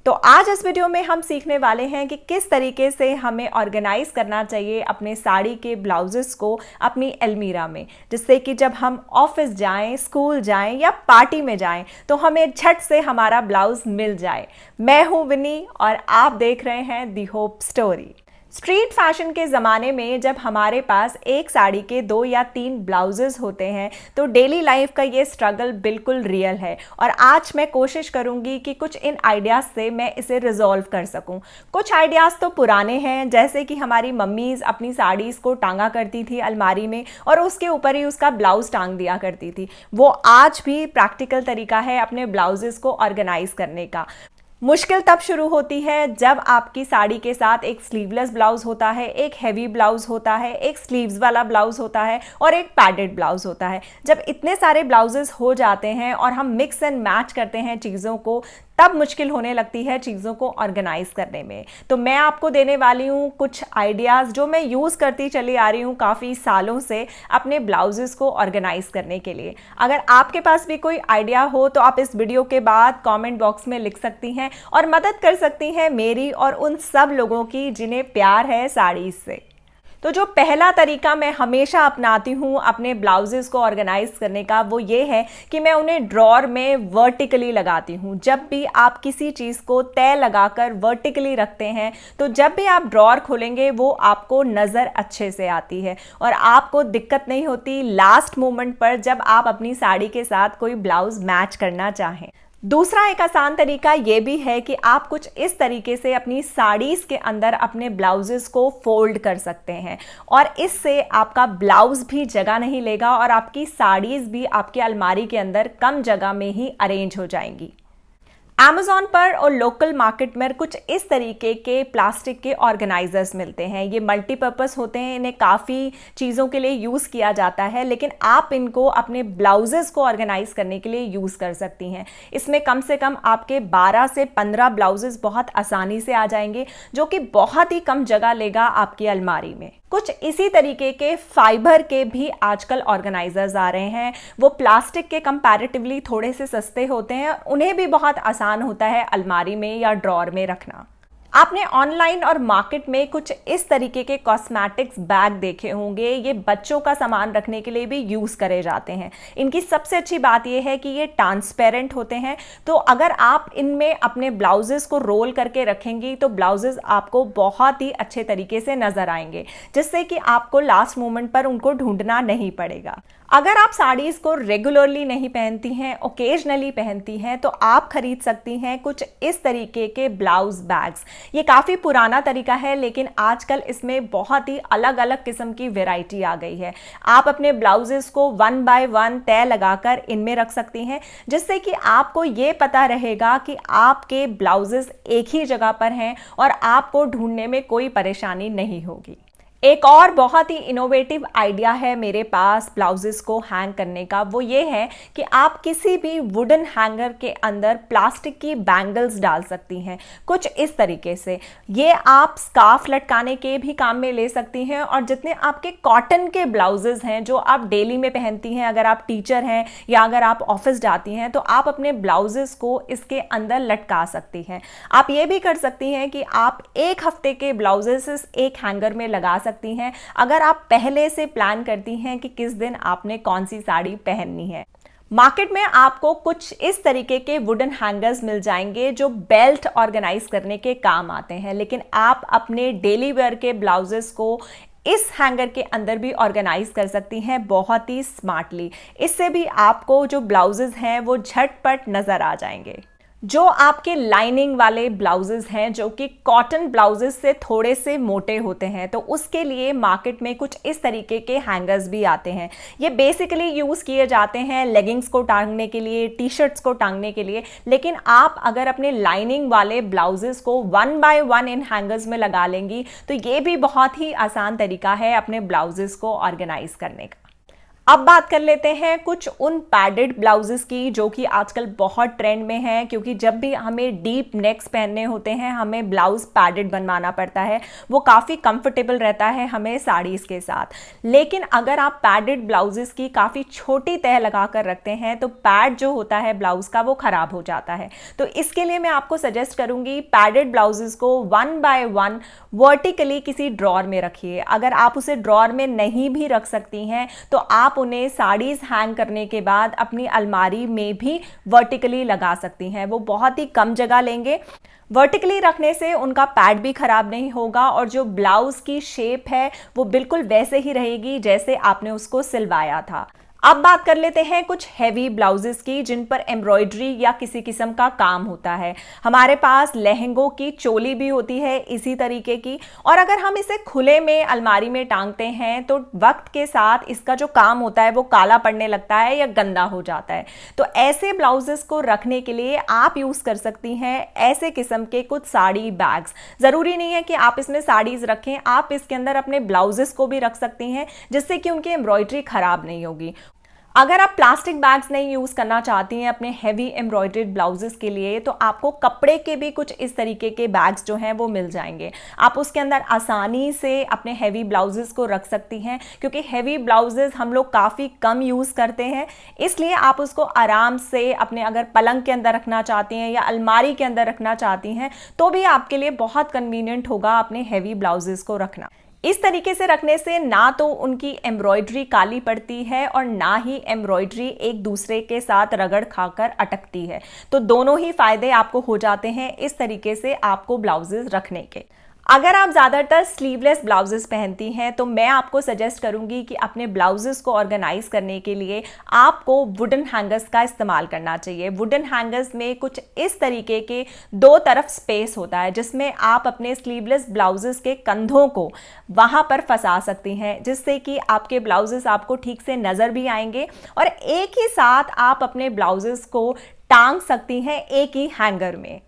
तो आज इस वीडियो में हम सीखने वाले हैं कि किस तरीके से हमें ऑर्गेनाइज करना चाहिए अपने साड़ी के ब्लाउजेस को अपनी अलमीरा में, जिससे कि जब हम ऑफिस जाएं, स्कूल जाएं या पार्टी में जाएं तो हमें झट से हमारा ब्लाउज मिल जाए। मैं हूं विनी और आप देख रहे हैं the hope story. Street fashion के ज़माने में जब हमारे पास एक साड़ी के 2 या 3 ब्लाउजेस होते हैं तो डेली लाइफ का ये स्ट्रगल बिल्कुल रियल है। और आज मैं कोशिश करूंगी कि कुछ इन आइडियाज़ से मैं इसे रिजॉल्व कर सकूं। कुछ आइडियाज़ तो पुराने हैं, जैसे कि हमारी मम्मीज़ अपनी साड़ीज़ को टांगा करती थी अलमारी में और उसके ऊपर ही उसका ब्लाउज़ टांग दिया करती थी। वो आज भी प्रैक्टिकल तरीका है अपने ब्लाउजेस को ऑर्गेनाइज करने का। मुश्किल तब शुरू होती है जब आपकी साड़ी के साथ एक स्लीवलेस ब्लाउज होता है, एक हैवी ब्लाउज होता है, एक स्लीव्स वाला ब्लाउज होता है और एक पैडेड ब्लाउज होता है। जब इतने सारे ब्लाउजेस हो जाते हैं और हम मिक्स एंड मैच करते हैं चीज़ों को, तब मुश्किल होने लगती है चीज़ों को ऑर्गेनाइज करने में। तो मैं आपको देने वाली हूँ कुछ आइडियाज़ जो मैं यूज़ करती चली आ रही हूँ काफ़ी सालों से अपने ब्लाउजेस को ऑर्गेनाइज करने के लिए। अगर आपके पास भी कोई आइडिया हो तो आप इस वीडियो के बाद कमेंट बॉक्स में लिख सकती हैं और मदद कर सकती हैं मेरी और उन सब लोगों की जिन्हें प्यार है साड़ीज़ से। तो जो पहला तरीका मैं हमेशा अपनाती हूँ अपने ब्लाउजेस को ऑर्गेनाइज करने का, वो ये है कि मैं उन्हें ड्रॉर में वर्टिकली लगाती हूँ। जब भी आप किसी चीज़ को तय लगाकर वर्टिकली रखते हैं तो जब भी आप ड्रॉर खोलेंगे वो आपको नज़र अच्छे से आती है और आपको दिक्कत नहीं होती लास्ट मोमेंट पर जब आप अपनी साड़ी के साथ कोई ब्लाउज मैच करना चाहें। दूसरा एक आसान तरीका ये भी है कि आप कुछ इस तरीके से अपनी साड़ीज़ के अंदर अपने ब्लाउजेस को फोल्ड कर सकते हैं और इससे आपका ब्लाउज भी जगह नहीं लेगा और आपकी साड़ीज़ भी आपकी अलमारी के अंदर कम जगह में ही अरेंज हो जाएंगी। Amazon पर और लोकल मार्केट में कुछ इस तरीके के प्लास्टिक के ऑर्गेनाइजर्स मिलते हैं। ये मल्टीपर्पज़ होते हैं, इन्हें काफ़ी चीज़ों के लिए यूज़ किया जाता है, लेकिन आप इनको अपने ब्लाउजेस को ऑर्गेनाइज करने के लिए यूज़ कर सकती हैं। इसमें कम से कम आपके 12 से 15 ब्लाउजेस बहुत आसानी से आ जाएंगे, जो कि बहुत ही कम जगह लेगा आपकी अलमारी में। कुछ इसी तरीके के फाइबर के भी आजकल ऑर्गेनाइजर्स आ रहे हैं। वो प्लास्टिक के कंपैरेटिवली थोड़े से सस्ते होते हैं, उन्हें भी बहुत आसान होता है अलमारी में या ड्रॉर में रखना। आपने ऑनलाइन और मार्केट में कुछ इस तरीके के कॉस्मेटिक्स बैग देखे होंगे। ये बच्चों का सामान रखने के लिए भी यूज़ करे जाते हैं। इनकी सबसे अच्छी बात यह है कि ये ट्रांसपेरेंट होते हैं, तो अगर आप इनमें अपने ब्लाउजेस को रोल करके रखेंगी तो ब्लाउजेस आपको बहुत ही अच्छे तरीके से नज़र आएंगे, जिससे कि आपको लास्ट मोमेंट पर उनको ढूंढना नहीं पड़ेगा। अगर आप साड़ीज़ को रेगुलरली नहीं पहनती हैं, ओकेजनली पहनती हैं, तो आप खरीद सकती हैं कुछ इस तरीके के ब्लाउज बैग्स। ये काफ़ी पुराना तरीका है, लेकिन आजकल इसमें बहुत ही अलग अलग किस्म की वैरायटी आ गई है। आप अपने ब्लाउजेस को 1 बाय 1 तय लगाकर इनमें रख सकती हैं, जिससे कि आपको ये पता रहेगा कि आपके ब्लाउजेस एक ही जगह पर हैं और आपको ढूंढने में कोई परेशानी नहीं होगी। एक और बहुत ही इनोवेटिव आइडिया है मेरे पास ब्लाउजेस को हैंग करने का। वो ये है कि आप किसी भी वुडन हैंगर के अंदर प्लास्टिक की बैंगल्स डाल सकती हैं कुछ इस तरीके से। ये आप स्कार्फ लटकाने के भी काम में ले सकती हैं और जितने आपके कॉटन के ब्लाउजेस हैं जो आप डेली में पहनती हैं, अगर आप टीचर हैं या अगर आप ऑफिस जाती हैं, तो आप अपने ब्लाउजेस को इसके अंदर लटका सकती हैं। आप ये भी कर सकती हैं कि आप एक हफ्ते के ब्लाउजेस एक हैंगर में लगा सकती हैं, अगर आप पहले से प्लान करती हैं कि किस दिन आपने कौन सी साड़ी पहननी है। मार्केट में आपको कुछ इस तरीके के वुडन हैंगर्स मिल जाएंगे जो बेल्ट ऑर्गेनाइज करने के काम आते हैं, लेकिन आप अपने डेली वेयर के ब्लाउजेस को इस हैंगर के अंदर भी ऑर्गेनाइज कर सकती हैं बहुत ही स्मार्टली। इससे भी आपको जो ब्लाउजेस हैं वो झटपट नजर आ जाएंगे। जो आपके लाइनिंग वाले ब्लाउजेस हैं जो कि कॉटन ब्लाउजेस से थोड़े से मोटे होते हैं, तो उसके लिए मार्केट में कुछ इस तरीके के हैंगर्स भी आते हैं। ये बेसिकली यूज़ किए जाते हैं लेगिंग्स को टांगने के लिए, टी शर्ट्स को टांगने के लिए, लेकिन आप अगर अपने लाइनिंग वाले ब्लाउजेस को 1 बाय 1 इन हैंगर्स में लगा लेंगी तो ये भी बहुत ही आसान तरीका है अपने ब्लाउजेस को ऑर्गेनाइज करने का। अब बात कर लेते हैं कुछ उन पैडेड ब्लाउजेस की जो कि आजकल बहुत ट्रेंड में है, क्योंकि जब भी हमें डीप नेक्स पहनने होते हैं हमें ब्लाउज पैडेड बनवाना पड़ता है। वो काफ़ी कंफर्टेबल रहता है हमें साड़ीज़ के साथ। लेकिन अगर आप पैडेड ब्लाउजेस की काफ़ी छोटी तह लगा कर रखते हैं तो पैड जो होता है ब्लाउज़ का वो ख़राब हो जाता है। तो इसके लिए मैं आपको सजेस्ट करूँगी पैडेड ब्लाउजेस को 1 बाय 1 वर्टिकली किसी ड्रॉर में रखिए। अगर आप उसे ड्रॉर में नहीं भी रख सकती हैं तो आप उन्हें साड़ीज़ हैंग करने के बाद अपनी अलमारी में भी वर्टिकली लगा सकती हैं। वो बहुत ही कम जगह लेंगे। वर्टिकली रखने से उनका पैड भी खराब नहीं होगा और जो ब्लाउज़ की शेप है वो बिल्कुल वैसे ही रहेगी जैसे आपने उसको सिलवाया था। अब बात कर लेते हैं कुछ हैवी ब्लाउजेस की जिन पर एम्ब्रॉयडरी या किसी किस्म का काम होता है। हमारे पास लहंगों की चोली भी होती है इसी तरीके की, और अगर हम इसे खुले में अलमारी में टांगते हैं तो वक्त के साथ इसका जो काम होता है वो काला पड़ने लगता है या गंदा हो जाता है। तो ऐसे ब्लाउजेस को रखने के लिए आप यूज़ कर सकती हैं ऐसे किस्म के कुछ साड़ी बैग्स। ज़रूरी नहीं है कि आप इसमें साड़ीज़ रखें, आप इसके अंदर अपने ब्लाउजेस को भी रख सकती हैं जिससे कि उनकी एम्ब्रॉयडरी ख़राब नहीं होगी। अगर आप प्लास्टिक बैग्स नहीं यूज़ करना चाहती हैं अपने हैवी एम्ब्रॉयडर्ड ब्लाउजेस के लिए तो आपको कपड़े के भी कुछ इस तरीके के बैग्स जो हैं वो मिल जाएंगे। आप उसके अंदर आसानी से अपने हैवी ब्लाउजेस को रख सकती हैं, क्योंकि हैवी ब्लाउजेस हम लोग काफ़ी कम यूज़ करते हैं, इसलिए आप उसको आराम से अपने अगर पलंग के अंदर रखना चाहती हैं या अलमारी के अंदर रखना चाहती हैं तो भी आपके लिए बहुत कन्वीनियंट होगा अपने हैवी ब्लाउजेस को रखना। इस तरीके से रखने से ना तो उनकी एम्ब्रॉयडरी काली पड़ती है और ना ही एम्ब्रॉयडरी एक दूसरे के साथ रगड़ खाकर अटकती है। तो दोनों ही फायदे आपको हो जाते हैं इस तरीके से आपको ब्लाउजेस रखने के। अगर आप ज़्यादातर स्लीवलेस ब्लाउजेस पहनती हैं तो मैं आपको सजेस्ट करूंगी कि अपने ब्लाउजेस को ऑर्गेनाइज करने के लिए आपको वुडन हैंगर्स का इस्तेमाल करना चाहिए। वुडन हैंगर्स में कुछ इस तरीके के दो तरफ स्पेस होता है जिसमें आप अपने स्लीवलेस ब्लाउजेस के कंधों को वहाँ पर फंसा सकती हैं, जिससे कि आपके ब्लाउजेस आपको ठीक से नज़र भी आएंगे और एक ही साथ आप अपने ब्लाउजेस को टांग सकती हैं एक ही हैंगर में।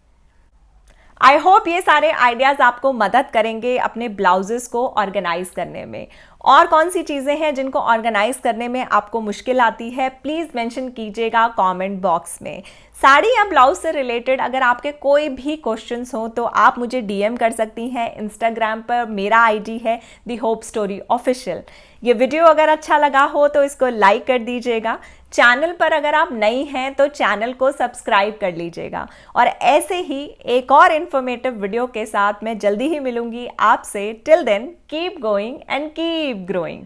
आई होप ये सारे आइडियाज़ आपको मदद करेंगे अपने ब्लाउजेस को ऑर्गेनाइज करने में। और कौन सी चीज़ें हैं जिनको ऑर्गेनाइज करने में आपको मुश्किल आती है प्लीज़ मेंशन कीजिएगा कमेंट बॉक्स में। साड़ी या ब्लाउज से रिलेटेड अगर आपके कोई भी क्वेश्चंस हो तो आप मुझे डीएम कर सकती हैं इंस्टाग्राम पर। मेरा आईडी है दी होप स्टोरी ऑफिशियल। ये वीडियो अगर अच्छा लगा हो तो इसको लाइक कर दीजिएगा। चैनल पर अगर आप नई हैं तो चैनल को सब्सक्राइब कर लीजिएगा। और ऐसे ही एक और इन्फॉर्मेटिव वीडियो के साथ मैं जल्दी ही मिलूंगी आपसे। Till then keep going and keep growing.